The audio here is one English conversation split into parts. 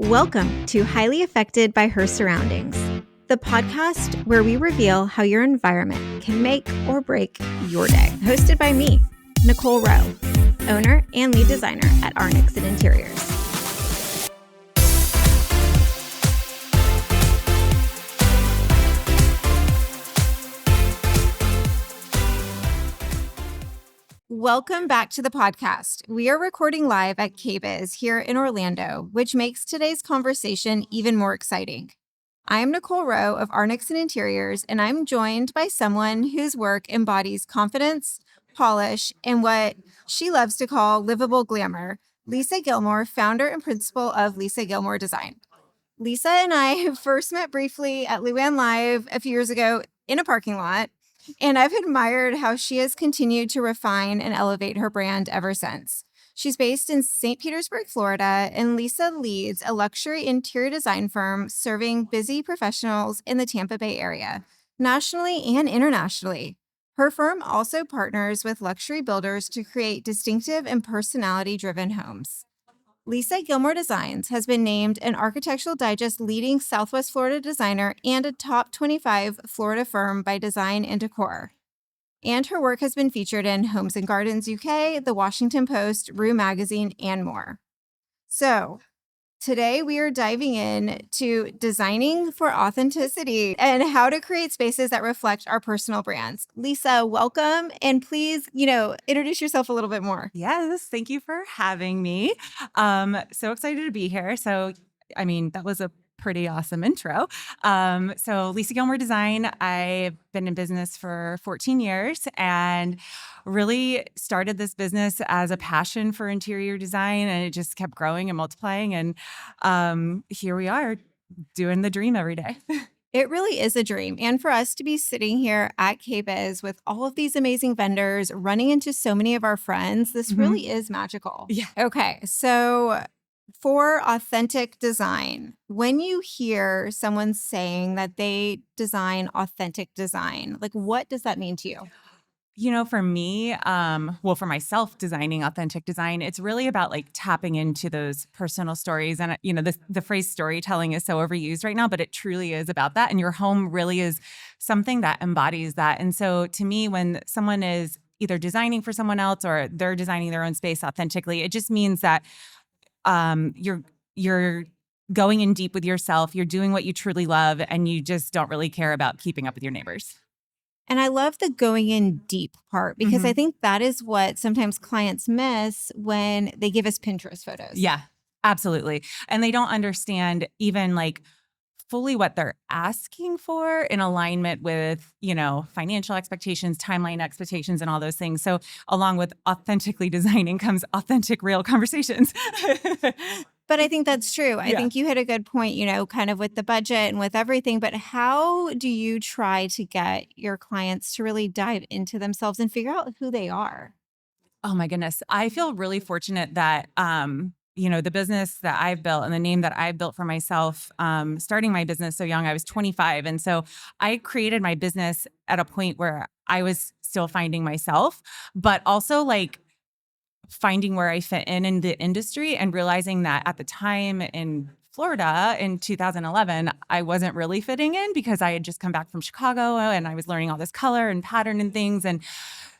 Welcome to Highly Affected by Her Surroundings, the podcast where we reveal how your environment can make or break your day. Hosted by me, Nicole Rowe, owner and lead designer at Nixon Interiors. Welcome back to the podcast. We are recording live at KBIS here in Orlando, which makes today's conversation even more exciting. I am Nicole Rowe of Nixon Interiors, and I'm joined by someone whose work embodies confidence, polish, and what she loves to call livable glamour, Lisa Gilmore, founder and principal of Lisa Gilmore Design. Lisa and I first met briefly at Luann Live a few years ago in a parking lot, and I've admired how she has continued to refine and elevate her brand ever since. She's based in St. Petersburg, Florida, and Lisa leads a luxury interior design firm serving busy professionals in the Tampa Bay area, nationally and internationally. Her firm also partners with luxury builders to create distinctive and personality-driven homes. Lisa Gilmore Designs has been named an Architectural Digest leading Southwest Florida designer and a top 25 Florida firm by Design and Decor. And her work has been featured in Homes and Gardens UK, The Washington Post, Rue Magazine, and more. So today we are diving in to designing for authenticity and how to create spaces that reflect our personal brands. Lisa, welcome. And please, introduce yourself a little bit more. Yes, thank you for having me. So excited to be here. That was a pretty awesome intro. So Lisa Gilmore Design, I've been in business for 14 years and really started this business as a passion for interior design, and it just kept growing and multiplying. And here we are doing the dream every day. It really is a dream. And for us to be sitting here at KBIS with all of these amazing vendors, running into so many of our friends, this really is magical. Yeah. Okay. So for authentic design, when you hear someone saying that they design authentic design, what does that mean to you? For me, for myself designing authentic design, it's really about tapping into those personal stories. And, the phrase storytelling is so overused right now, but it truly is about that. And your home really is something that embodies that. And so to me, when someone is either designing for someone else or they're designing their own space authentically, it just means that you're going in deep with yourself, you're doing what you truly love, and you just don't really care about keeping up with your neighbors. And I love the going in deep part because I think that is what sometimes clients miss when they give us Pinterest photos. Yeah, absolutely. And they don't understand even fully what they're asking for in alignment with, financial expectations, timeline expectations, and all those things. So along with authentically designing comes authentic, real conversations. But I think that's true. I think you hit a good point, kind of with the budget and with everything. But how do you try to get your clients to really dive into themselves and figure out who they are? Oh my goodness. I feel really fortunate that, the business that I've built and the name that I've built for myself, starting my business so young, I was 25. And so I created my business at a point where I was still finding myself, but also finding where I fit in the industry and realizing that at the time in Florida in 2011, I wasn't really fitting in because I had just come back from Chicago and I was learning all this color and pattern and things. And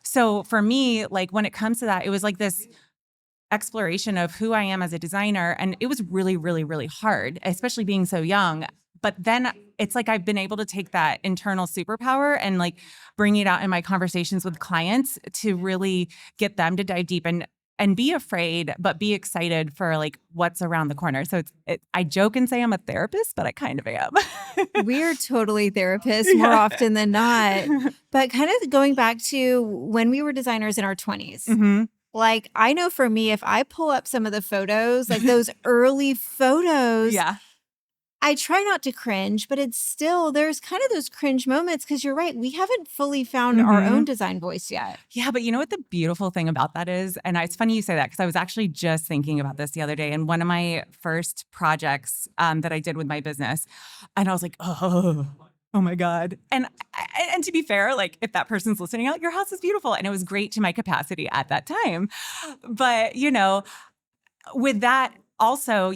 so for me, when it comes to that, it was this exploration of who I am as a designer. And it was really, really, really hard, especially being so young. But then it's I've been able to take that internal superpower and bring it out in my conversations with clients to really get them to dive deep and be afraid, but be excited for what's around the corner. So I joke and say I'm a therapist, but I kind of am. We're totally therapists more often than not. But kind of going back to when we were designers in our 20s, I know for me, if I pull up some of the photos, those early photos, I try not to cringe, but it's still, there's kind of those cringe moments because you're right. We haven't fully found our own design voice yet. Yeah, but you know what the beautiful thing about that is? And it's funny you say that because I was actually just thinking about this the other day in one of my first projects that I did with my business. And I was like, oh my God. And to be fair, if that person's listening out, your house is beautiful. And it was great to my capacity at that time. But, with that also,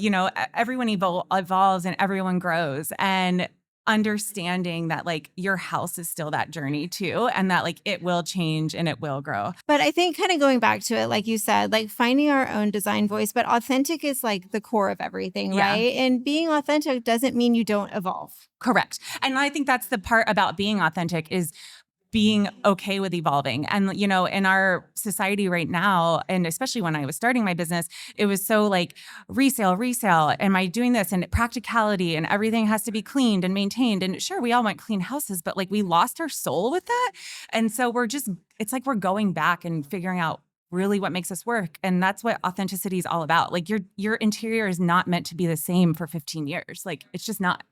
everyone evolves and everyone grows, and understanding that like your house is still that journey too, and that like it will change and it will grow. But I think kind of going back to it, like you said, like finding our own design voice, but authentic is like the core of everything, Yeah. right? And being authentic doesn't mean you don't evolve. Correct. And I think that's the part about being authentic, is being okay with evolving. And, in our society right now, and especially when I was starting my business, it was so like resale. Am I doing this? And practicality, and everything has to be cleaned and maintained. And sure, we all want clean houses, but like we lost our soul with that. And so it's like we're going back and figuring out really what makes us work. And that's what authenticity is all about. Like your interior is not meant to be the same for 15 years. Like it's just not.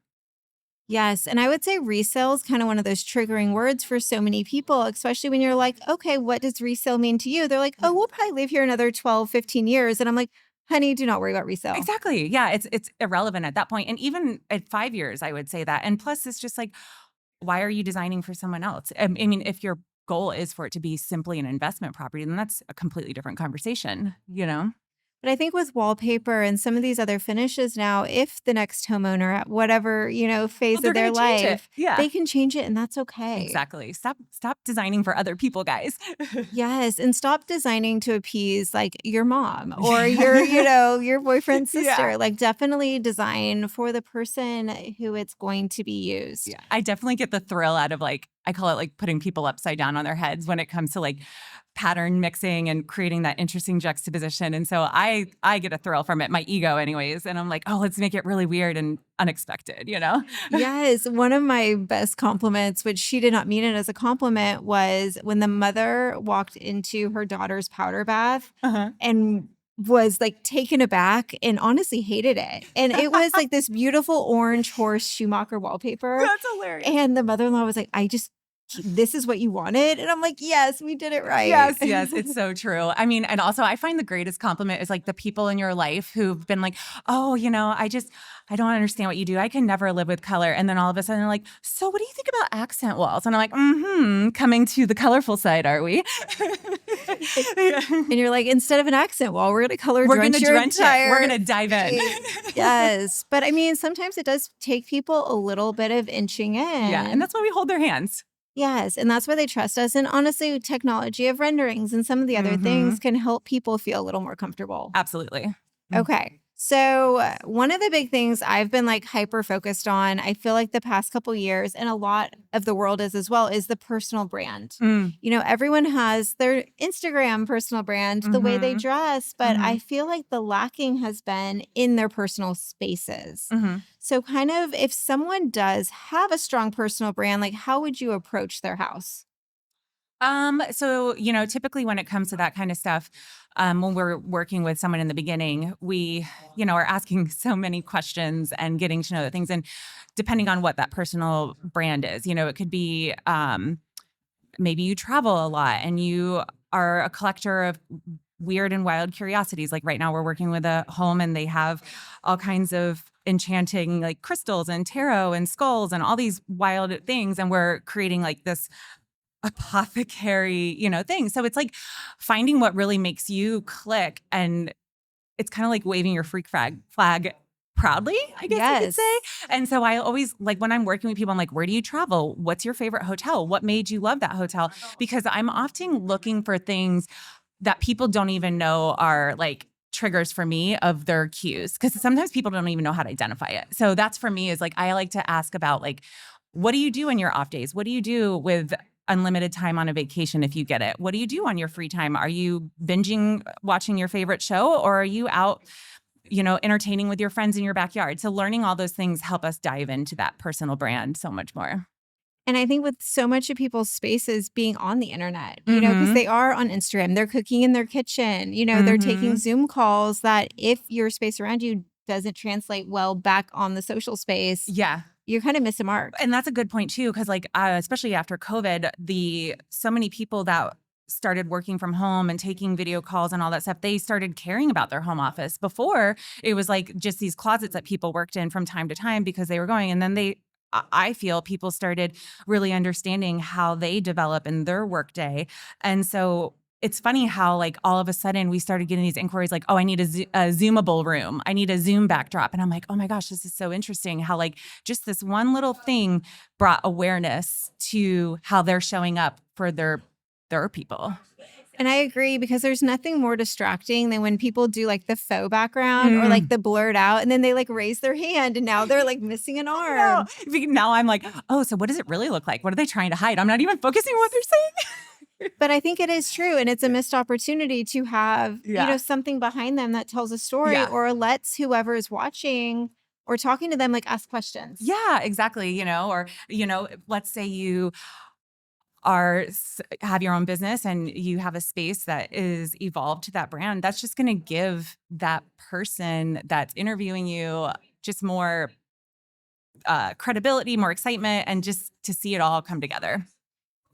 Yes. And I would say resale is kind of one of those triggering words for so many people, especially when you're like, okay, what does resale mean to you? They're like, oh, we'll probably live here another 12, 15 years. And I'm like, honey, do not worry about resale. Exactly. Yeah, it's irrelevant at that point. And even at 5 years, I would say that. And plus, it's just like, why are you designing for someone else? I mean, if your goal is for it to be simply an investment property, then that's a completely different conversation. But I think with wallpaper and some of these other finishes now, if the next homeowner at whatever, phase Well, of they're their gonna change it. life, Yeah. they can change it and that's okay. Exactly. Stop designing for other people, guys. Yes. And stop designing to appease like your mom or your boyfriend's sister. Yeah. Like definitely design for the person who it's going to be used. Yeah. I definitely get the thrill out of like, I call it like putting people upside down on their heads when it comes to like pattern mixing and creating that interesting juxtaposition. And so I get a thrill from it, my ego anyways. And I'm like, oh, let's make it really weird and unexpected. Yes. One of my best compliments, which she did not mean it as a compliment, was when the mother walked into her daughter's powder bath and was like taken aback and honestly hated it. And it was like this beautiful orange horse Schumacher wallpaper. That's hilarious. And the mother-in-law was like, this is what you wanted? And I'm like, yes, we did it right. Yes, it's so true. I mean, and also I find the greatest compliment is like the people in your life who've been like, oh, I don't understand what you do. I can never live with color. And then all of a sudden they're like, so what do you think about accent walls? And I'm like, coming to the colorful side, are we? And you're like, instead of an accent wall, we're going to color drench your entire... We're going to dive in. Yes. But I mean, sometimes it does take people a little bit of inching in. Yeah. And that's why we hold their hands. Yes. And that's why they trust us. And honestly, technology of renderings and some of the other things can help people feel a little more comfortable. Absolutely. Okay. So one of the big things I've been like hyper focused on, I feel like the past couple years, and a lot of the world is as well, is the personal brand. Everyone has their Instagram personal brand, the way they dress, but I feel like the lacking has been in their personal spaces. So kind of if someone does have a strong personal brand, like how would you approach their house? So, typically when it comes to that kind of stuff, when we're working with someone in the beginning, we, are asking so many questions and getting to know the things. And depending on what that personal brand is, it could be, maybe you travel a lot and you are a collector of weird and wild curiosities. Like right now we're working with a home and they have all kinds of enchanting like crystals and tarot and skulls and all these wild things. And we're creating like this apothecary, thing. So it's like finding what really makes you click, and it's kind of like waving your freak flag proudly, I guess you could say. And so I always like when I'm working with people, I'm like, where do you travel? What's your favorite hotel? What made you love that hotel? Because I'm often looking for things that people don't even know are like triggers for me of their cues. Because sometimes people don't even know how to identify it. So that's for me is like, I like to ask about like, what do you do in your off days? What do you do with unlimited time on a vacation if you get it? What do you do on your free time? Are you binging watching your favorite show, or are you out, entertaining with your friends in your backyard? So learning all those things help us dive into that personal brand so much more. And I think with so much of people's spaces being on the internet, because they are on Instagram, they're cooking in their kitchen, they're taking Zoom calls, that if your space around you doesn't translate well back on the social space, you're kind of miss a mark. And that's a good point too, because like especially after COVID, so many people that started working from home and taking video calls and all that stuff, they started caring about their home office. Before, it was like just these closets that people worked in from time to time because they were going. And then I feel people started really understanding how they develop in their workday. And so it's funny how like all of a sudden we started getting these inquiries like, oh, I need a Zoomable room. I need a Zoom backdrop. And I'm like, oh my gosh, this is so interesting how like just this one little thing brought awareness to how they're showing up for their people. And I agree, because there's nothing more distracting than when people do like the faux background or like Mm. the blurred out, and then they like raise their hand and now they're like missing an No. arm. Now I'm like, oh, so what does it really look like? What are they trying to hide? I'm not even focusing on what they're saying. But I think it is true. And it's a missed opportunity to have, Yeah. something behind them that tells a story Yeah. or lets whoever is watching or talking to them like ask questions. Yeah, exactly. Or, let's say you have your own business and you have a space that is evolved to that brand. That's just going to give that person that's interviewing you just more credibility, more excitement, and just to see it all come together.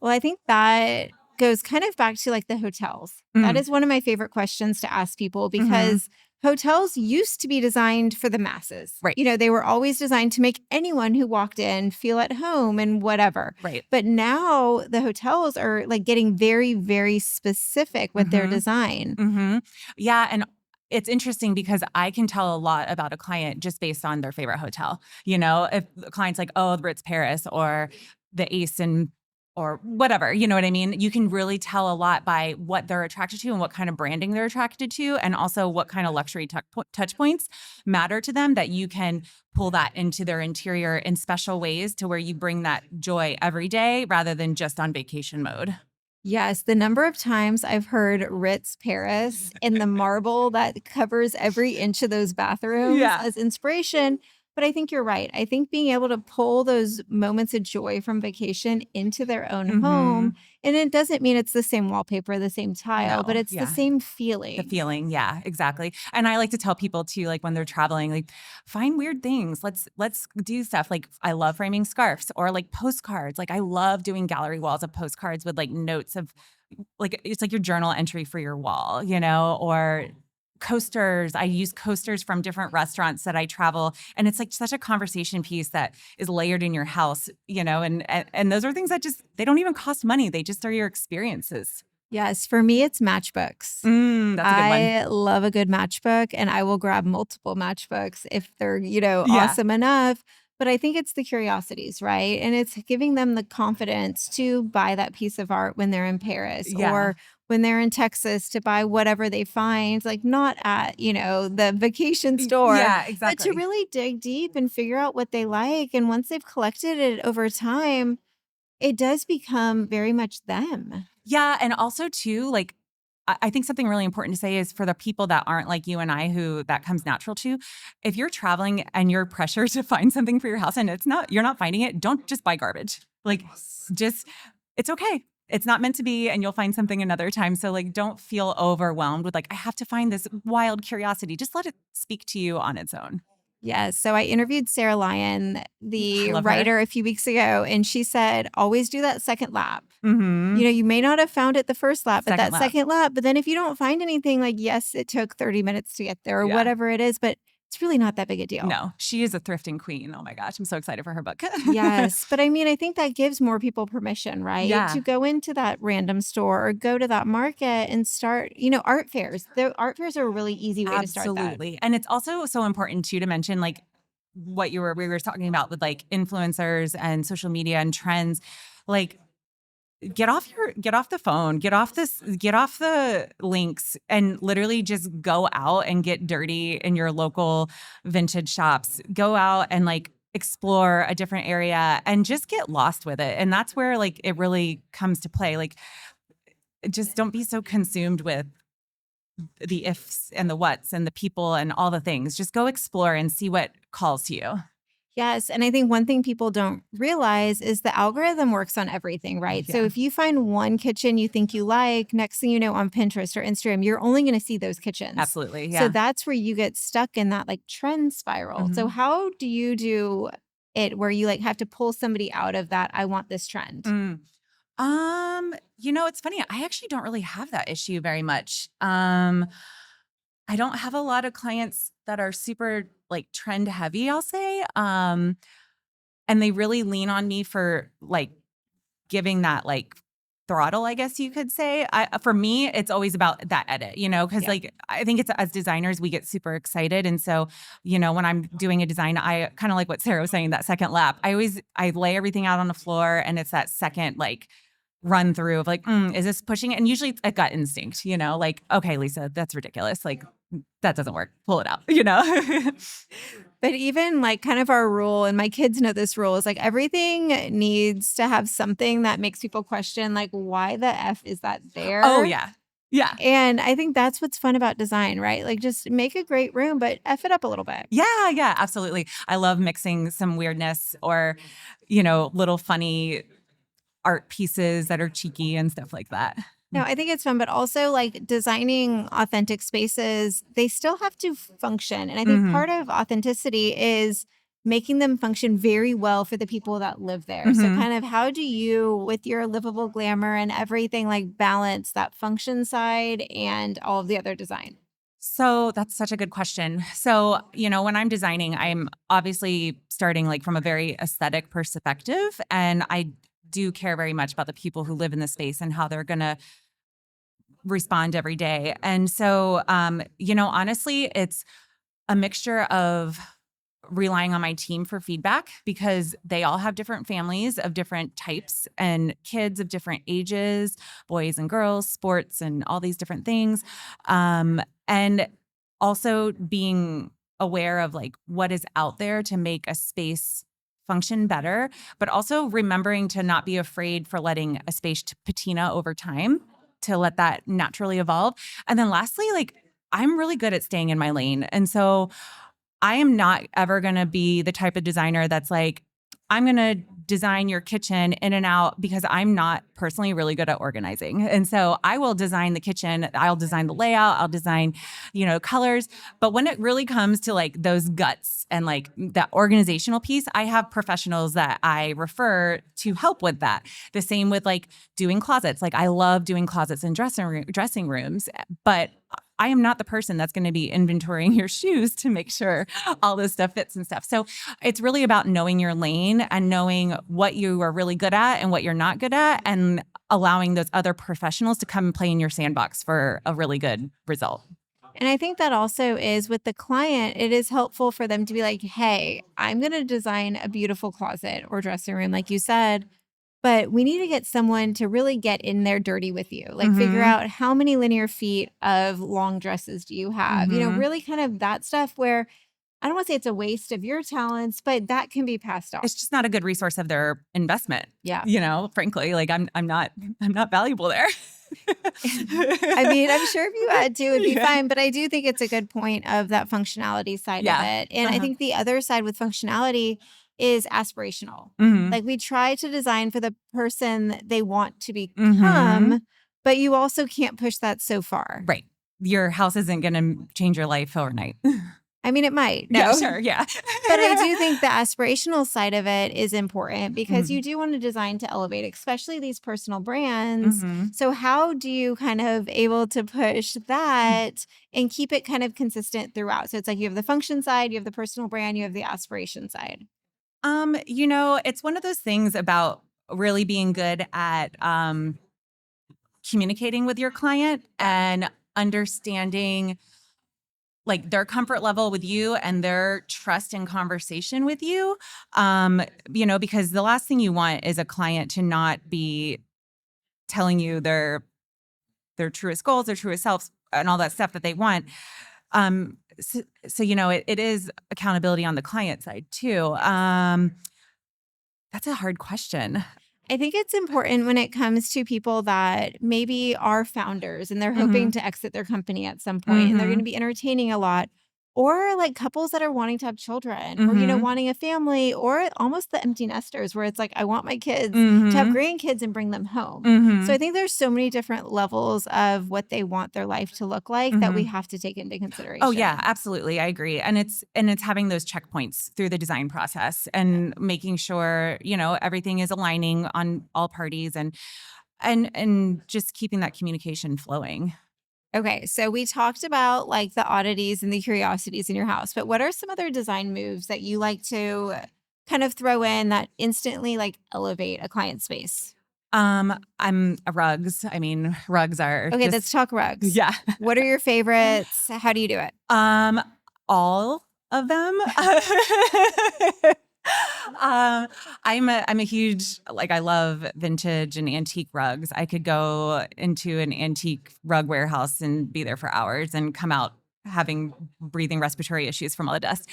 Well, I think that goes kind of back to like the hotels. That Mm. is one of my favorite questions to ask people, Mhm. because hotels used to be designed for the masses. Right. They were always designed to make anyone who walked in feel at home and whatever. Right. But now the hotels are like getting very, very specific with their Mhm. design. Mm-hmm. Yeah. And it's interesting because I can tell a lot about a client just based on their favorite hotel. If the client's like, oh, the Ritz Paris or the Ace or whatever, you know what I mean? You can really tell a lot by what they're attracted to and what kind of branding they're attracted to, and also what kind of luxury touch points matter to them, that you can pull that into their interior in special ways to where you bring that joy every day rather than just on vacation mode. Yes, the number of times I've heard Ritz Paris and the marble that covers every inch of those bathrooms Yeah. as inspiration. But I think you're right. I think being able to pull those moments of joy from vacation into their own home, Mm-hmm. and it doesn't mean it's the same wallpaper, the same tile, but No. it's the Yeah. same The feeling. feeling, yeah, exactly. And I like to tell people too, like when they're traveling, like find weird things. Let's do stuff. Like I love framing scarves or like postcards. Like I love doing gallery walls of postcards with like notes of like it's like your journal entry for your wall, or coasters. I use coasters from different restaurants that I travel, and it's like such a conversation piece that is layered in your house, and those are things that just they don't even cost money. They just are your experiences. Yes, for me, it's matchbooks. That's a good one. I love a good matchbook, and I will grab multiple matchbooks if they're, Yeah. awesome enough. But I think it's the curiosities, right? And it's giving them the confidence to buy that piece of art when they're in Paris Yeah. or when they're in Texas, to buy whatever they find, like not at, the vacation store, Yeah, but to exactly. really dig deep and figure out what they like. And once they've collected it over time, it does become very much them. Yeah, and also too, like I think something really important to say is for the people that aren't like you and I who that comes natural to, if you're traveling and you're pressured to find something for your house and you're not finding it, don't just buy garbage. Like just it's okay. It's not meant to be and you'll find something another time. So like don't feel overwhelmed with like I have to find this wild curiosity. Just let it speak to you on its own. Yes. So I interviewed Sarah Lyon, I the love her. writer, a few weeks ago, and she said, always do that second lap. Mhm. You may not have found it the first lap, but Second that lap. second lap, but then if you don't find anything, like, yes, it took 30 minutes to get there or Yeah. whatever it is, but it's really not that big a deal. No, she is a thrifting queen. Oh my gosh, I'm so excited for her book. Yes. But I mean, I think that gives more people permission, right? To Yeah. go into that random store or go to that market and start, art fairs. The art fairs are a really easy way to start that. Absolutely. And it's also so important too to mention like what we were talking about with like influencers and social media and trends. Like get off the phone, get off the links and literally just go out and get dirty in your local vintage shops. Go out and like explore a different area and just get lost with it. And that's where like it really comes to play. Like just don't be so consumed with the ifs and the whats and the people and all the things. Just go explore and see what calls to you. Yes, and I think one thing people don't realize is the algorithm works on everything, right? So Yeah. if you find one kitchen you think you like, next thing you know on Pinterest or Instagram, you're only going to see those kitchens. Absolutely. So Yeah. that's where you get stuck in that like trend spiral. So Mhm. how do you do it where you like have to pull somebody out of that I want this trend? Mm. It's funny. I actually don't really have that issue very much. I don't have a lot of clients that are super like trend heavy, I'll say. And they really lean on me for like giving that like throttle, I guess you could say. For me, it's always about that edit, because Yeah. like I think it's as designers, we get super excited. And so, when I'm doing a design, I kind of like what Sarah was saying, that second lap. I lay everything out on the floor and it's that second like run through of like, is this pushing it? And usually it's a gut instinct, like, okay, Lisa, that's ridiculous. Like that doesn't work. Pull it out, But even like kind of our rule, and my kids know this rule, is like everything needs to have something that makes people question, like, why the F is that Oh there? yeah. Yeah. And I think that's what's fun about design, right? Like just make a great room, but F it up a little bit. Yeah, yeah, absolutely. I love mixing some weirdness or, little funny art pieces that are cheeky and stuff like that. No, I think it's fun, but also like designing authentic spaces, they still have to function. And I think Mhm. part of authenticity is making them function very well for the people that live there. So, Mhm. kind of how do you, with your livable glamour and everything, like balance that function side and all of the other design? So that's such a good question. So, when I'm designing, I'm obviously starting like from a very aesthetic perspective. And I do care very much about the people who live in the space and how they're going to respond every day. And so, honestly, it's a mixture of relying on my team for feedback because they all have different families of different types and kids of different ages, boys and girls, sports, and all these different things. And also being aware of like what is out there to make a space function better, but also remembering to not be afraid for letting a space to patina over time to let that naturally evolve. And then lastly, like I'm really good at staying in my lane. And so I am not ever going to be the type of designer that's like, I'm going to design your kitchen in and out because I'm not personally really good at organizing. And so I will design the kitchen, I'll design the layout, I'll design, colors. But when it really comes to like those guts and like that organizational piece, I have professionals that I refer to help with that. The same with like doing closets. Like I love doing closets and dressing rooms, but I am not the person that's going to be inventorying your shoes to make sure all this stuff fits and stuff. So it's really about knowing your lane and knowing what you are really good at and what you're not good at and allowing those other professionals to come and play in your sandbox for a really good result. And I think that also is with the client, it is helpful for them to be like, hey, I'm going to design a beautiful closet or dressing room, like you said. But we need to get someone to really get in there dirty with you. Like figure Mhm. out how many linear feet of long dresses do you have? Mhm. Really kind of that stuff where I don't want to say it's a waste of your talents, but that can be passed off. It's just not a good resource of their investment. Yeah. Frankly, like I'm not valuable there. I mean, I'm sure if you had to, it'd be Yeah. fine. But I do think it's a good point of that functionality side of Yeah. it. And I Uh-huh. think the other side with functionality is aspirational. Mhm. Like we try to design for the person that they want to Mhm. become, but you also can't push that so far. Right. Your house isn't gonna change your life overnight. I mean, it might. Yeah, No. sure, yeah. But I do think the aspirational side of it is important because Mhm. you do want to design to elevate, especially these personal brands. Mhm. So how do you kind of able to push that and keep it kind of consistent throughout? So it's like you have the function side, you have the personal brand, you have the aspiration side. It's one of those things about really being good at communicating with your client and understanding like their comfort level with you and their trust in conversation with you. Because the last thing you want is a client to not be telling you their truest goals, their truest selves, and all that stuff that they want. It is accountability on the client side too. That's a hard question. I think it's important when it comes to people that maybe are founders and they're hoping Mhm. to exit their company at some point and they're going to Mhm. be entertaining a lot. Or like couples that are wanting to have children or, Mhm. wanting a family or almost the empty nesters where it's like, I want my kids to have Mhm. grandkids and bring them home. So I Mhm. think there's so many different levels of what they want their life to look like that we Mhm. have to take into Oh yeah, consideration. absolutely. I agree. And it's having those checkpoints through the design process and making sure, everything is aligning on all parties and just keeping that communication flowing. Okay, so we talked about like the oddities and the curiosities in your house, but what are some other design moves that you like to kind of throw in that instantly like elevate a client space? I'm rugs. I mean, rugs are Okay, just, let's talk rugs. yeah. What are your favorites? How do you do it? All of them. I'm a huge, like, I love vintage and antique rugs. I could go into an antique rug warehouse and be there for hours and come out having breathing respiratory issues from all the dust.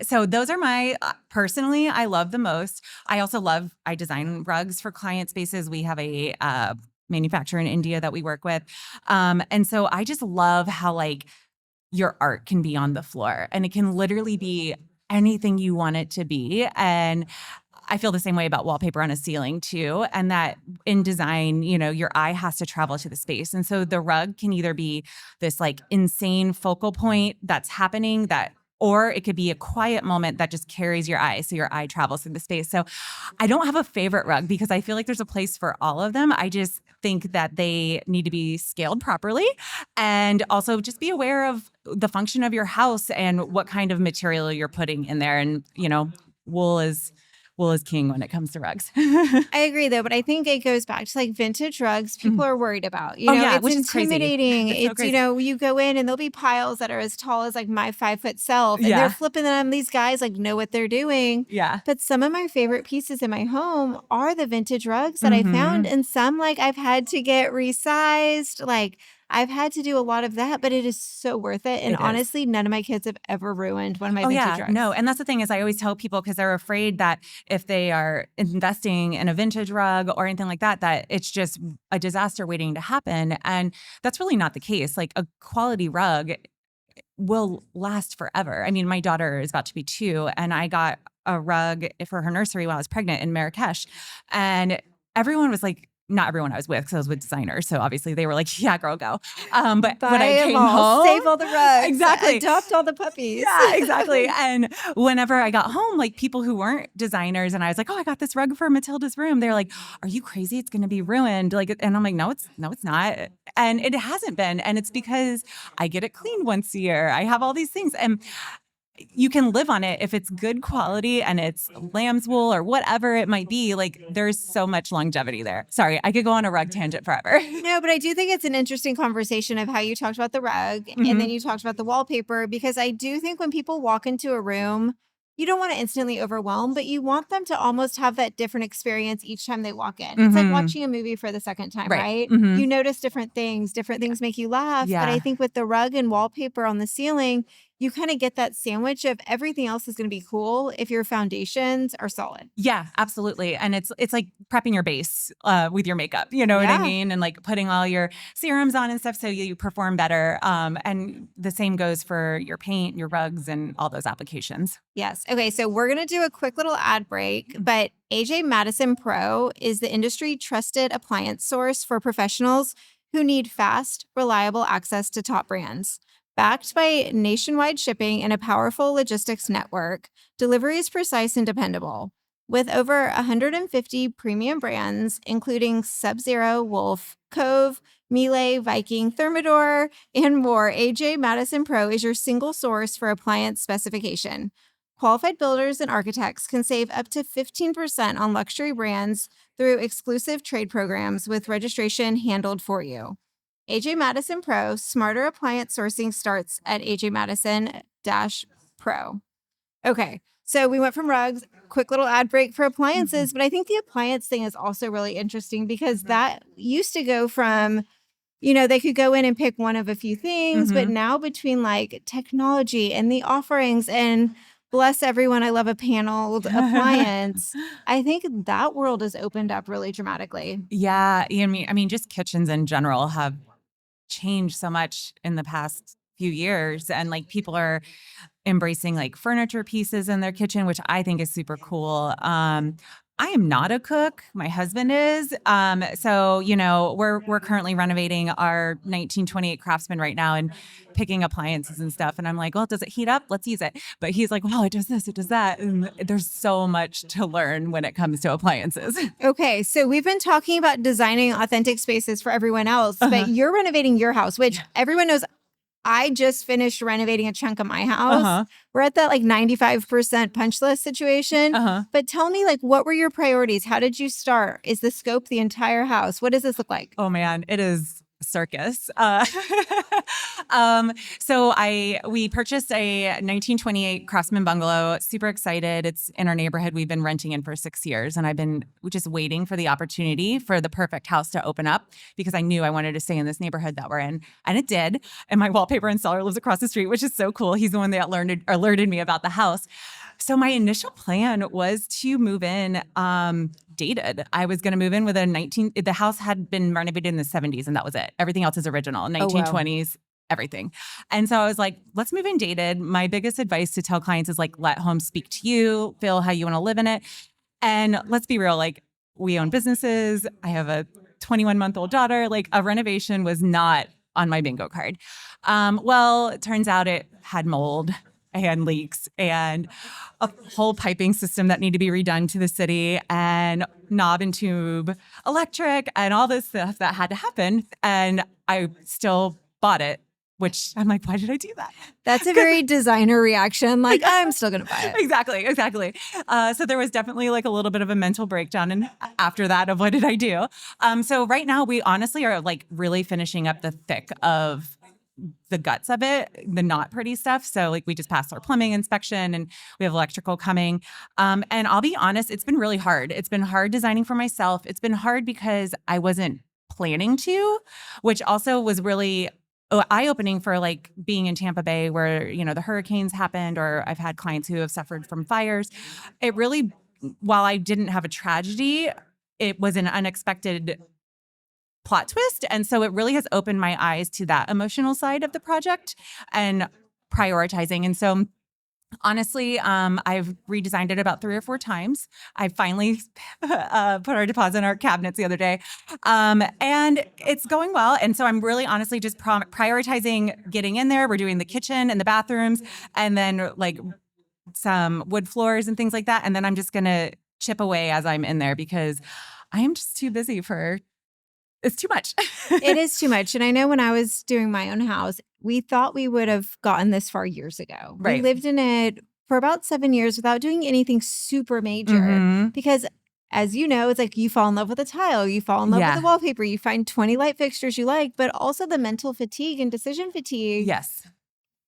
So those are my, personally, I love the most. I design rugs for client spaces. We have a manufacturer in India that we work with. And so I just love how, like, your art can be on the floor and it can literally be anything you want it to be. And I feel the same way about wallpaper on a ceiling too. And that in design, your eye has to travel to the space. And so the rug can either be this like insane focal point that's happening or it could be a quiet moment that just carries your eye. So your eye travels through the space. So I don't have a favorite rug because I feel like there's a place for all of them. I just think that they need to be scaled properly and also just be aware of the function of your house and what kind of material you're putting in there. And, wool is king when it comes to rugs. I agree though, but I think it goes back to like vintage rugs people are worried about. Yeah, It's which is crazy. intimidating. It's so crazy. You go in and there'll be piles that are as tall as like my 5-foot self and Yeah. they're flipping them. These guys like know what they're doing. Yeah. But some of my favorite pieces in my home are the vintage rugs that I found. And some like I've had to get resized. Like I've had to do a lot of that, but it is so worth it. And It is. honestly, none of my kids have ever ruined one of my vintage rugs. No. And that's the thing is I always tell people because they're afraid that if they are investing in a vintage rug or anything like that, that it's just a disaster waiting to happen. And that's really not the case. Like a quality rug will last forever. I mean, my daughter is about to be 2 and I got a rug for her nursery while I was pregnant in Marrakesh. And everyone was like, not everyone I was with, because I was with designers. So obviously they were like, yeah, girl, go. But Buy when I them came all, home, save all the rugs, exactly. adopt all the puppies. Yeah, exactly. And whenever I got home, like people who weren't designers and I was like, oh, I got this rug for Matilda's room. They're like, are you crazy? It's going to be ruined. Like, and I'm like, no, it's not. And it hasn't been. And it's because I get it cleaned once a year. I have all these things. And you can live on it if it's good quality and it's lamb's wool or whatever it might be. Like there's so much longevity there. Sorry, I could go on a rug tangent forever. No, but I do think it's an interesting conversation of how you talked about the rug and then you talked about the wallpaper, because I do think when people walk into a room, you don't want to instantly overwhelm, but you want them to almost have that different experience each time they walk in. It's like watching a movie for the second time, right? You notice different things make you laugh. Yeah. But I think with the rug and wallpaper on the ceiling, you kind of get that sandwich of everything else is going to be cool if your foundations are solid. Yeah, absolutely. And it's like prepping your base with your makeup, you know what I mean? And like putting all your serums on and stuff so you perform better. And the same goes for your paint, your rugs, and all those applications. Yes. Okay, so we're going to do a quick little ad break, but AJ Madison Pro is the industry trusted appliance source for professionals who need fast, reliable access to top brands. Backed by nationwide shipping and a powerful logistics network, delivery is precise and dependable. With over 150 premium brands, including Sub-Zero, Wolf, Cove, Miele, Viking, Thermador, and more, AJ Madison Pro is your single source for appliance specification. Qualified builders and architects can save up to 15% on luxury brands through exclusive trade programs with registration handled for you. AJ Madison Pro, smarter appliance sourcing starts at AJ Madison-Pro. Okay, so we went from rugs, quick little ad break for appliances, but I think the appliance thing is also really interesting because that used to go from, they could go in and pick one of a few things, but now between like technology and the offerings and bless everyone, I love a paneled appliance, I think that world has opened up really dramatically. Yeah, I mean, just kitchens in general have changed so much in the past few years, and like people are embracing like furniture pieces in their kitchen, which I think is super cool. I am not a cook. My husband is. So, we're currently renovating our 1928 Craftsman right now and picking appliances and stuff. And I'm like, well, does it heat up? Let's use it. But he's like, well, it does this, it does that. And there's so much to learn when it comes to appliances. Okay, so we've been talking about designing authentic spaces for everyone else, but you're renovating your house, which everyone knows I just finished renovating a chunk of my house. Uh-huh. We're at that like 95% punch list situation. Uh-huh. But tell me, like, what were your priorities? How did you start? Is the scope the entire house? What does this look like? Oh man, it is a circus. So we purchased a 1928 Craftsman bungalow. Super excited. It's in our neighborhood. We've been renting in for 6 years, and I've been just waiting for the opportunity for the perfect house to open up because I knew I wanted to stay in this neighborhood that we're in, and it did. And my wallpaper installer lives across the street, which is so cool. He's the one that alerted me about the house. So my initial plan was to move in dated. I was going to move in with the house had been renovated in the 70s and that was it. Everything else is original, 1920s, everything. And so I was like, let's move in dated. My biggest advice to tell clients is like, let home speak to you, feel how you want to live in it. And let's be real, like we own businesses. I have a 21-month-old daughter. Like a renovation was not on my bingo card. Well, it turns out it had mold and leaks and a whole piping system that needed to be redone to the city and knob and tube electric and all this stuff that had to happen. And I still bought it, which I'm like, why did I do that? That's a very designer reaction. Like, I'm still going to buy it. Exactly. So there was definitely like a little bit of a mental breakdown and after that of what did I do? So right now we honestly are like really finishing up the thick of the guts of it, the not pretty stuff. So like we just passed our plumbing inspection and we have electrical coming. And I'll be honest, it's been really hard. It's been hard designing for myself. It's been hard because I wasn't planning to, which also was really eye-opening for like being in Tampa Bay where, you know, the hurricanes happened or I've had clients who have suffered from fires. It really, while I didn't have a tragedy, it was an unexpected plot twist. And so it really has opened my eyes to that emotional side of the project and prioritizing. And so honestly, I've redesigned it about 3 or 4 times. I finally put our deposit in our cabinets the other day. And it's going well. And so I'm really honestly just prioritizing getting in there. We're doing the kitchen and the bathrooms and then like some wood floors and things like that. And then I'm just going to chip away as I'm in there because I am just too busy it's too much. It is too much. And I know when I was doing my own house, we thought we would have gotten this far years ago. Right. We lived in it for about 7 years without doing anything super major because as you know, it's like you fall in love with a tile, you fall in love with the wallpaper, you find 20 light fixtures you like, but also the mental fatigue and decision fatigue. Yes.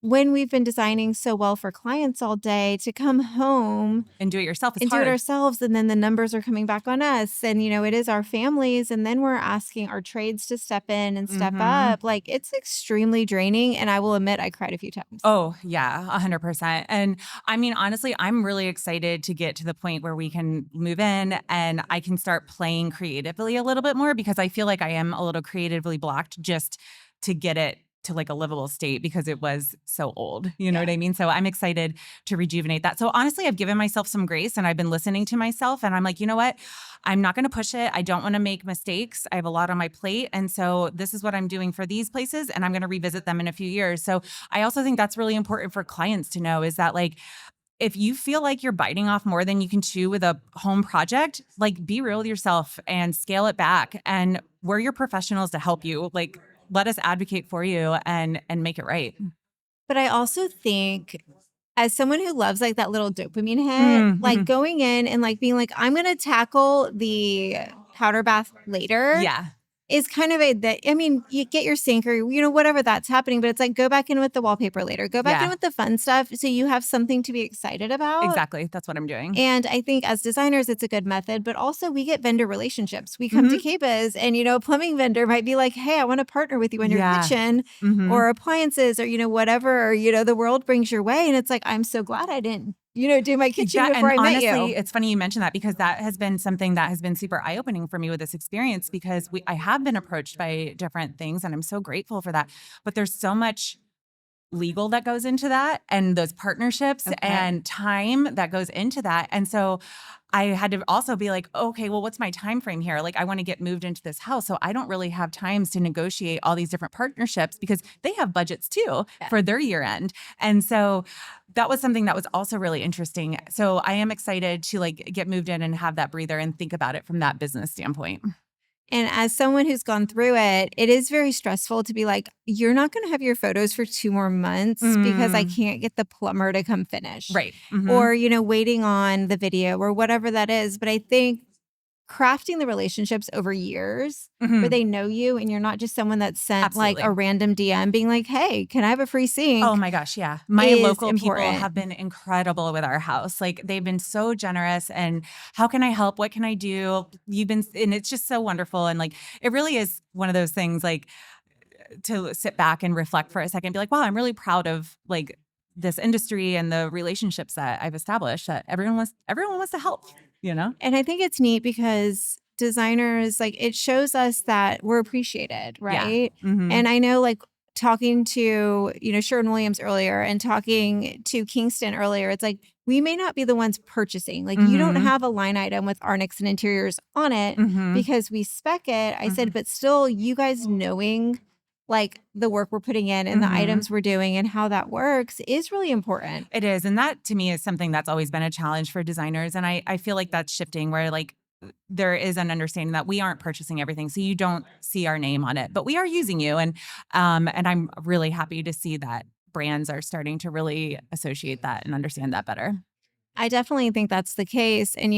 When we've been designing so well for clients all day to come home and do it yourself is and hard. do it ourselves. And then the numbers are coming back on us. And, you know, it is our families. And then we're asking our trades to step in and step up. Like it's extremely draining. And I will admit, I cried a few times. Oh, yeah, 100%. And I mean, honestly, I'm really excited to get to the point where we can move in and I can start playing creatively a little bit more because I feel like I am a little creatively blocked just to get it to like a livable state because it was so old. You know what I mean? So I'm excited to rejuvenate that. So honestly, I've given myself some grace and I've been listening to myself and I'm like, you know what? I'm not going to push it. I don't want to make mistakes. I have a lot on my plate. And so this is what I'm doing for these places and I'm going to revisit them in a few years. So I also think that's really important for clients to know is that like, if you feel like you're biting off more than you can chew with a home project, like be real with yourself and scale it back. And we're your professionals to help you. Like, let us advocate for you and make it right. But I also think as someone who loves like that little dopamine hit, like going in and like being like, I'm going to tackle the powder bath later. Yeah. Is kind of I mean, you get your sink or, you know, whatever that's happening, but it's like, go back in with the wallpaper later, go back in with the fun stuff. So you have something to be excited about. Exactly. That's what I'm doing. And I think as designers, it's a good method, but also we get vendor relationships. We come to KBIS and, you know, a plumbing vendor might be like, hey, I want to partner with you on your kitchen or appliances or, you know, whatever, or, you know, the world brings your way. And it's like, I'm so glad I didn't, you know, do my kitchen before I met you. Honestly, it's funny you mentioned that because that has been something that has been super eye-opening for me with this experience because I have been approached by different things and I'm so grateful for that. But there's so much legal that goes into that and those partnerships and time that goes into that. And so I had to also be like, okay, well, what's my time frame here? Like I want to get moved into this house. So I don't really have times to negotiate all these different partnerships because they have budgets too for their year end. And so that was something that was also really interesting. So I am excited to like get moved in and have that breather and think about it from that business standpoint. And as someone who's gone through it, it is very stressful to be like, you're not going to have your photos for 2 more months because I can't get the plumber to come finish. Right. Or, waiting on the video or whatever that is. But I think crafting the relationships over years where they know you and you're not just someone that sent like Absolutely. a random DM being like, hey, can I have a free sync? Oh my gosh, yeah. My is local people important. have been incredible with our house. Like they've been so generous and how can I help? What can I do? And it's just so wonderful. And like, it really is one of those things like to sit back and reflect for a second and be like, wow, I'm really proud of like this industry and the relationships that I've established that everyone wants to help, you know? And I think it's neat because designers, like, it shows us that we're appreciated, Yeah. right? Mm-hmm. And I know, like, talking to, Sherwin-Williams earlier and talking to Kingston earlier, it's like, we may not be the ones purchasing. Like, you don't Mm-hmm. have a line item with Arnix and Interiors on it Mm-hmm. because we spec it. I said, Mm-hmm. but still, you guys knowing like the work we're putting in and the Mm-hmm. items we're doing and how that works is really important. It is. And that to me is something that's always been a challenge for designers. And I feel like that's shifting where like there is an understanding that we aren't purchasing everything. So you don't see our name on it, but we are using you. And I'm really happy to see that brands are starting to really associate that and understand that better. I definitely think that's the case. And,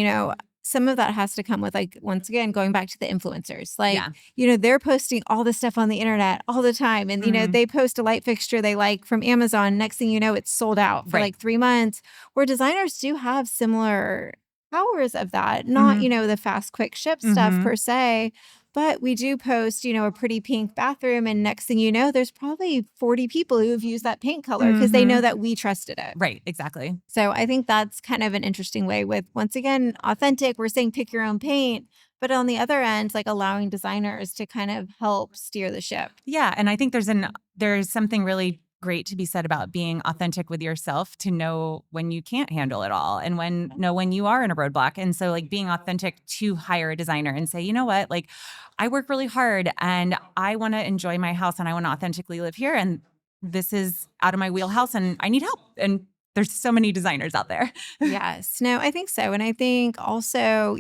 some of that has to come with, like, once again, going back to the influencers. Like, Yeah. they're posting all this stuff on the internet all the time. And, Mhm. they post a light fixture they like from Amazon. Next thing you know, it's sold out for Right. like 3 months, where designers do have similar powers of that. Not, Mhm. the fast, quick ship stuff Mhm. per se. But we do post, a pretty pink bathroom. And next thing you know, there's probably 40 people who have used that paint color because they know Mhm. that we trusted it. Right. Exactly. So I think that's kind of an interesting way with, once again, authentic. We're saying pick your own paint, but on the other end, like allowing designers to kind of help steer the ship. Yeah, and I think there's something really great to be said about being authentic with yourself to know when you can't handle it all and when you are in a roadblock. And so like being authentic to hire a designer and say, you know what, like I work really hard and I want to enjoy my house and I want to authentically live here and this is out of my wheelhouse and I need help. And there's so many designers out there. Yes. No, I think so. And I think also,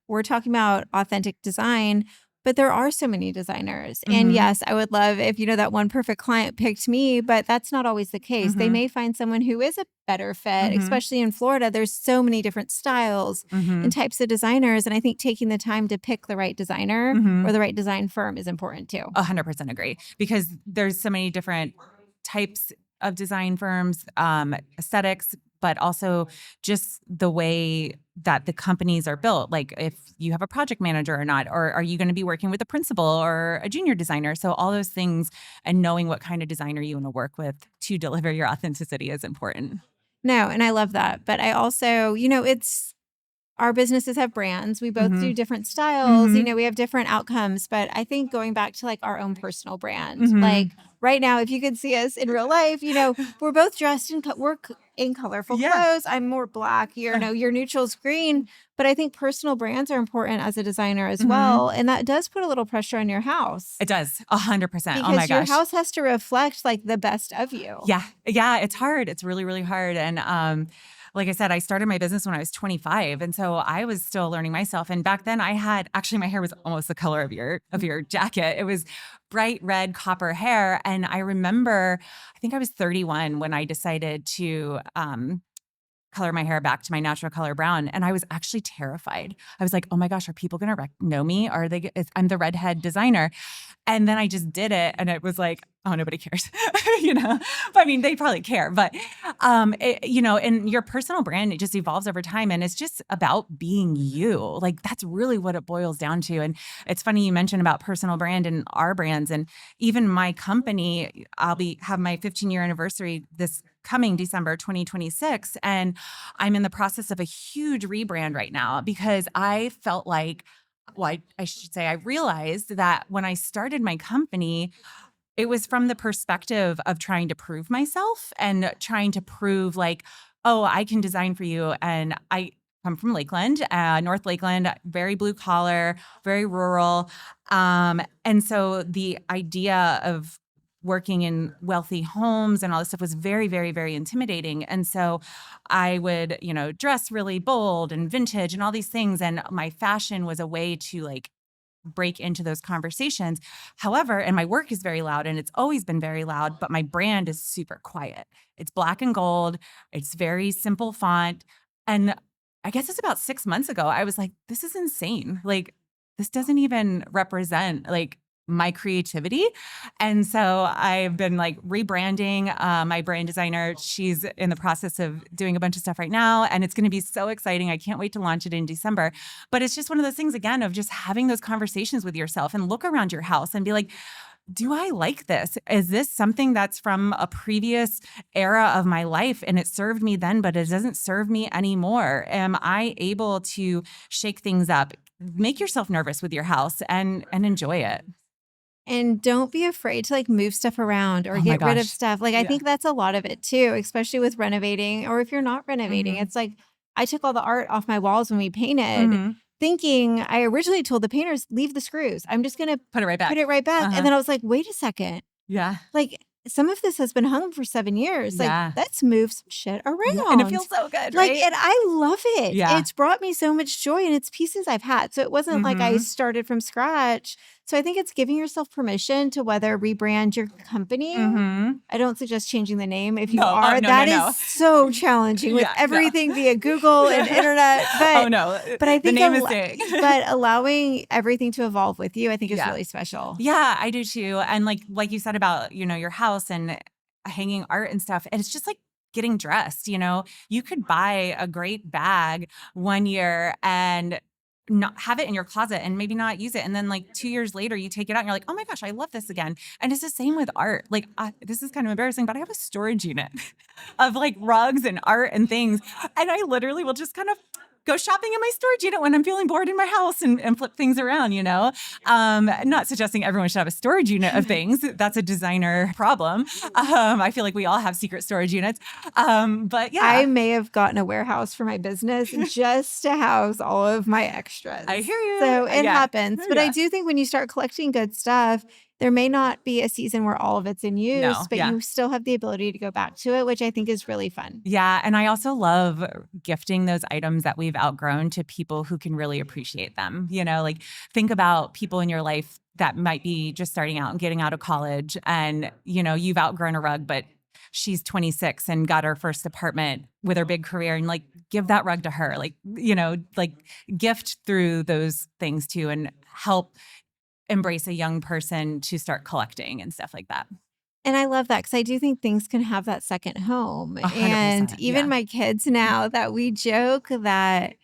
we're talking about authentic design, but there are so many designers. And Mhm. yes, I would love if, that one perfect client picked me, but that's not always the case. They Mhm. may find someone who is a better fit, Mhm. especially in Florida. There's so many different styles and Mhm. types of designers. And I think taking the time to pick the right designer or Mhm. the right design firm is important too. 100% agree because there's so many different types of design firms, aesthetics, but also just the way that the companies are built. Like if you have a project manager or not, or are you going to be working with a principal or a junior designer? So all those things and knowing what kind of designer you want to work with to deliver your authenticity is important. No, and I love that. But I also, it's our businesses have brands. We both Mm-hmm. do different styles. Mm-hmm. We have different outcomes. But I think going back to like our own personal brand, Mm-hmm. like right now, if you could see us in real life, we're both dressed in in colorful Yeah. clothes. I'm more black. Your neutral's green. But I think personal brands are important as a designer as Mm-hmm. well, and that does put a little pressure on your house It does 100%. Oh my because your gosh. house has to reflect like the best of you. Yeah. Yeah, it's hard. It's really, really hard. And like I said, I started my business when I was 25. And so I was still learning myself. And back then I had actually my hair was almost the color of your jacket. It was bright red copper hair. And I remember, I think I was 31 when I decided to color my hair back to my natural color brown. And I was actually terrified. I was like, oh my gosh, are people going to know me? Are they, I'm the redhead designer. And then I just did it and it was like, oh, nobody cares, you know? But I mean, they probably care, but, and your personal brand, it just evolves over time and it's just about being you. Like that's really what it boils down to. And it's funny you mentioned about personal brand and our brands and even my company, have my 15-year anniversary this coming December 2026. And I'm in the process of a huge rebrand right now because I felt like I should say, I realized that when I started my company, it was from the perspective of trying to prove myself and trying to prove, like, oh, I can design for you. And I come from Lakeland, North Lakeland, very blue collar, very rural. And so the idea of working in wealthy homes and all this stuff was very, very, very intimidating. And so I would, dress really bold and vintage and all these things. And my fashion was a way to like break into those conversations. However, and my work is very loud and it's always been very loud, but my brand is super quiet. It's black and gold. It's very simple font. And I guess it's about 6 months ago, I was like, this is insane. Like, this doesn't even represent like my creativity. And so I've been like rebranding my brand designer. She's in the process of doing a bunch of stuff right now, and it's going to be so exciting. I can't wait to launch it in December. But it's just one of those things, again, of just having those conversations with yourself and look around your house and be like, do I like this? Is this something that's from a previous era of my life and it served me then, but it doesn't serve me anymore? Am I able to shake things up? Make yourself nervous with your house and enjoy it. And don't be afraid to like move stuff around or Oh my get rid of gosh. stuff. Like, I Yeah. think that's a lot of it too, especially with renovating, or if you're not renovating. Mhm. It's like I took all the art off my walls when we painted, Mhm. thinking I originally told the painters, leave the screws. I'm just going to Put it right back. put it right back. Uh-huh. And then I was like, wait a second. Yeah. Like, some of this has been hung for 7 years. Like, Yeah. let's move some shit around. And it feels so good, Like, right? and I love it. Yeah. It's brought me so much joy, and it's pieces I've had. So it wasn't like I Mhm. started from scratch. So I think it's giving yourself permission to whether rebrand your company. Mhm. I don't suggest changing the name if you No. Oh, are. no, That no, is no. so challenging with Yeah, no. everything via Google and internet. Oh But no. but I The think name is big. but allowing everything to evolve with you, I think is Yeah. really special. Yeah, I do too. And like you said about, your house and hanging art and stuff, and it's just like getting dressed, you could buy a great bag one year and not have it in your closet and maybe not use it. And then like 2 years later, you take it out and you're like, oh my gosh, I love this again. And it's the same with art. Like, this is kind of embarrassing, but I have a storage unit of like rugs and art and things. And I literally will just kind of go shopping in my storage unit when I'm feeling bored in my house and flip things around. Not suggesting everyone should have a storage unit of things. That's a designer problem. I feel like we all have secret storage units. But yeah. I may have gotten a warehouse for my business just to house all of my extras. I hear you. So it Yeah. happens. But I Yeah. do think when you start collecting good stuff, there may not be a season where all of it's in use, No, but yeah. you still have the ability to go back to it, which I think is really fun. Yeah. And I also love gifting those items that we've outgrown to people who can really appreciate them. Like think about people in your life that might be just starting out and getting out of college and, you've outgrown a rug, but she's 26 and got her first apartment with her big career, and like give that rug to her, like, like gift through those things too and help embrace a young person to start collecting and stuff like that. And I love that because I do think things can have that second home. 100%, And even yeah. my kids now that we joke that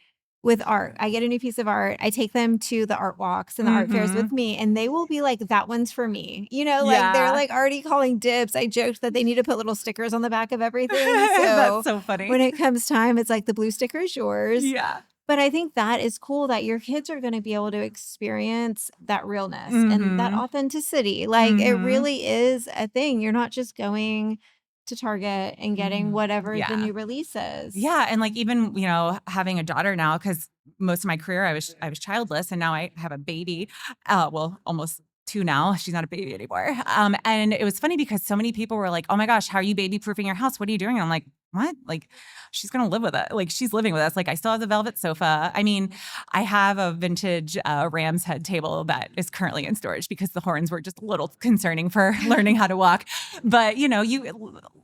with art, I get a new piece of art, I take them to the art walks and the art fairs Mhm. with me, and they will be like, that one's for me. Like they're Yeah. like already calling dibs. I joked that they need to put little stickers on the back of everything. So That's so funny. when it comes time, it's like the blue sticker is yours. Yeah. But I think that is cool that your kids are going to be able to experience that realness and that Mhm. authenticity. Like it Mhm. really is a thing. You're not just going to Target and getting whatever the Yeah. new release is. Yeah. And like even, having a daughter now, because most of my career I was childless and now I have a baby. Well, almost 2 now. She's not a baby anymore. And it was funny because so many people were like, oh my gosh, how are you baby proofing your house? What are you doing? And I'm like, what? Like, she's going to live with it. Like, she's living with us. Like, I still have the velvet sofa. I mean, I have a vintage ram's head table that is currently in storage because the horns were just a little concerning for learning how to walk. But, you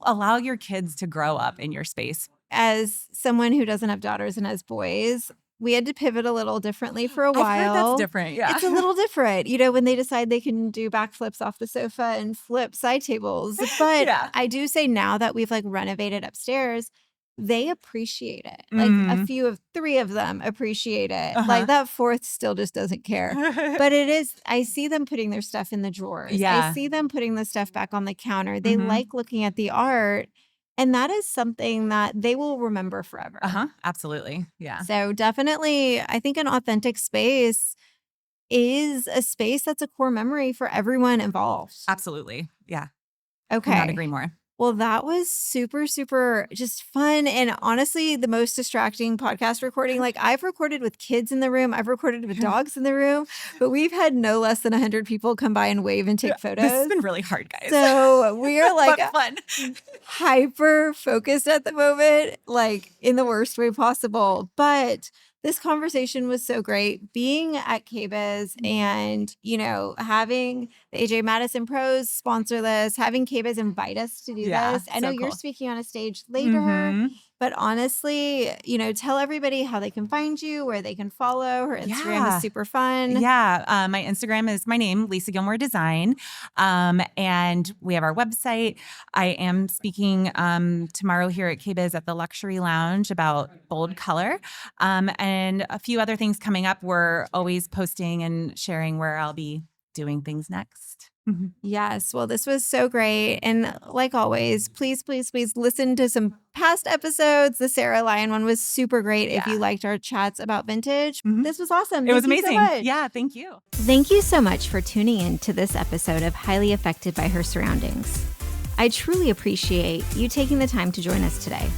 allow your kids to grow up in your space. As someone who doesn't have daughters and has boys, we had to pivot a little differently for a while. I've heard that's different. Yeah. It's a little different, when they decide they can do backflips off the sofa and flip side tables. But Yeah. I do say now that we've like renovated upstairs, they appreciate it. Like Mhm. 3 of them appreciate it. Uh-huh. Like that fourth still just doesn't care. But it is, I see them putting their stuff in the drawers. Yeah. I see them putting the stuff back on the counter. They Mhm. like looking at the art. And that is something that they will remember forever. Absolutely. Yeah. So definitely, I think an authentic space is a space that's a core memory for everyone involved. Absolutely. Yeah. Could not Okay. agree more. Well, that was super, super just fun. And honestly, the most distracting podcast recording. Like I've recorded with kids in the room, I've recorded with dogs in the room, but we've had no less than 100 people come by and wave and take photos. This has been really hard, guys. So we are like but fun. hyper focused at the moment, like in the worst way possible. But This conversation was so great. Being at KBIS and, having the AJ Madison Pros sponsor this, having KBIS invite us to do this. I know you're cool. speaking on a stage later, Mhm. but honestly, tell everybody how they can find you, where they can follow. Her Instagram is super fun. Yeah. My Instagram is my name, Lisa Gilmore Design. And we have our website. I am speaking tomorrow here at KBIS at the Luxury Lounge about bold color. And a few other things coming up. We're always posting and sharing where I'll be doing things next. Yes. Well, this was so great. And like always, please, please, please listen to some past episodes. The Sarah Lyon one was super great. If you liked our chats about vintage, this was awesome. It was Thank you amazing. so much. Yeah, thank you. Thank you so much for tuning in to this episode of Highly Affected by Her Surroundings. I truly appreciate you taking the time to join us today.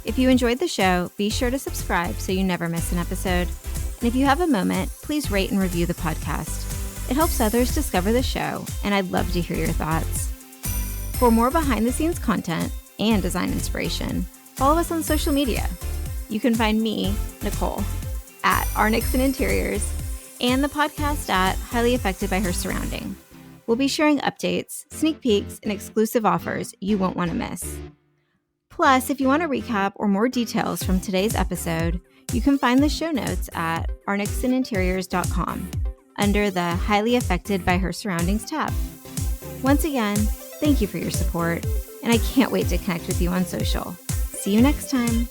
If you enjoyed the show, be sure to subscribe so you never miss an episode. And if you have a moment, please rate and review the podcast. It helps others discover the show, and I'd love to hear your thoughts. For more behind-the-scenes content and design inspiration, follow us on social media. You can find me, Nicole, at Arnixon Interiors, and the podcast at Highly Affected by Her Surrounding. We'll be sharing updates, sneak peeks, and exclusive offers you won't want to miss. Plus, if you want a recap or more details from today's episode, you can find the show notes at arnixoninteriors.com under the Highly Affected by Her Surroundings tab. Once again, thank you for your support, and I can't wait to connect with you on social. See you next time.